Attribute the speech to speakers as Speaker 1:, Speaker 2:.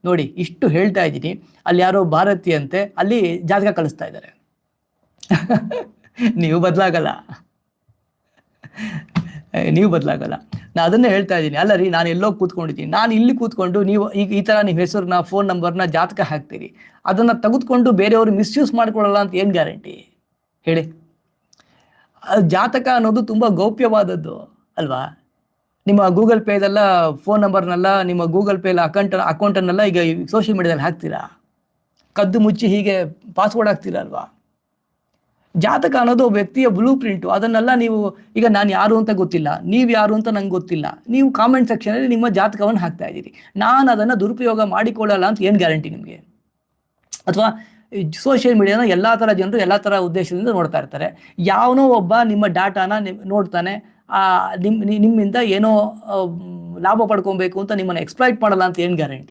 Speaker 1: ನೋಡಿ ಇಷ್ಟು ಹೇಳ್ತಾ ಇದ್ದೀನಿ, ಅಲ್ಲಿ ಯಾರೋ ಭಾರತಿ ಅಂತೆ, ಅಲ್ಲಿ ಜಾತಕ ಕಳಿಸ್ತಾ ಇದ್ದಾರೆ. ನೀವು ಬದಲಾಗಲ್ಲ, ನೀವು ಬದಲಾಗಲ್ಲ. ನಾನು ಅದನ್ನೇ ಹೇಳ್ತಾ ಇದ್ದೀನಿ. ಅಲ್ಲ ರೀ, ನಾನು ಎಲ್ಲೋ ಕೂತ್ಕೊಂಡಿದ್ದೀನಿ, ನಾನು ಇಲ್ಲಿ ಕೂತ್ಕೊಂಡು ನೀವು ಈಗ ಈ ಥರ ನಿಮ್ಮ ಹೆಸರನ್ನ, ಫೋನ್ ನಂಬರ್ನ ಜಾತಕ ಹಾಕ್ತೀರಿ, ಅದನ್ನು ತೆಗೆದುಕೊಂಡು ಬೇರೆಯವರು ಮಿಸ್ಯೂಸ್ ಮಾಡ್ಕೊಳ್ಳಲ್ಲ ಅಂತ ಏನು ಗ್ಯಾರಂಟಿ ಹೇಳಿ? ಜಾತಕ ಅನ್ನೋದು ತುಂಬ ಗೌಪ್ಯವಾದದ್ದು ಅಲ್ವಾ? ನಿಮ್ಮ ಗೂಗಲ್ ಪೇದೆಲ್ಲ ಫೋನ್ ನಂಬರ್ನೆಲ್ಲ, ನಿಮ್ಮ ಗೂಗಲ್ ಪೇಲ ಅಕೌಂಟನ್ನೆಲ್ಲ ಈಗ ಸೋಷಿಯಲ್ ಮೀಡಿಯಾದಲ್ಲಿ ಹಾಕ್ತೀರಾ, ಕದ್ದು ಮುಚ್ಚಿ ಹೀಗೆ ಪಾಸ್ವರ್ಡ್ ಹಾಕ್ತೀರಾ ಅಲ್ವಾ? ಜಾತಕ ಅನ್ನೋದು ವ್ಯಕ್ತಿಯ ಬ್ಲೂ ಪ್ರಿಂಟು. ಅದನ್ನೆಲ್ಲ ನೀವು ಈಗ ನಾನು ಯಾರು ಅಂತ ಗೊತ್ತಿಲ್ಲ, ನೀವು ಯಾರು ಅಂತ ನಂಗೆ ಗೊತ್ತಿಲ್ಲ, ನೀವು ಕಾಮೆಂಟ್ ಸೆಕ್ಷನಲ್ಲಿ ನಿಮ್ಮ ಜಾತಕವನ್ನು ಹಾಕ್ತಾ ಇದ್ದೀರಿ, ನಾನು ಅದನ್ನು ದುರುಪಯೋಗ ಮಾಡಿಕೊಳ್ಳಲ್ಲ ಅಂತ ಏನು ಗ್ಯಾರಂಟಿ ನಿಮಗೆ? ಅಥವಾ ಸೋಷಿಯಲ್ ಮೀಡಿಯಾನ ಎಲ್ಲ ಥರ ಜನರು ಎಲ್ಲ ಥರ ಉದ್ದೇಶದಿಂದ ನೋಡ್ತಾ ಇರ್ತಾರೆ. ಯಾವನೋ ಒಬ್ಬ ನಿಮ್ಮ ಡಾಟಾನ ನೋಡ್ತಾನೆ, ನಿಮ್ಮಿಂದ ಏನೋ ಲಾಭ ಪಡ್ಕೊಬೇಕು ಅಂತ ನಿಮ್ಮನ್ನು ಎಕ್ಸ್ಪ್ಲಾಯ್ಟ್ ಮಾಡಲ್ಲ ಅಂತ ಏನು ಗ್ಯಾರಂಟಿ?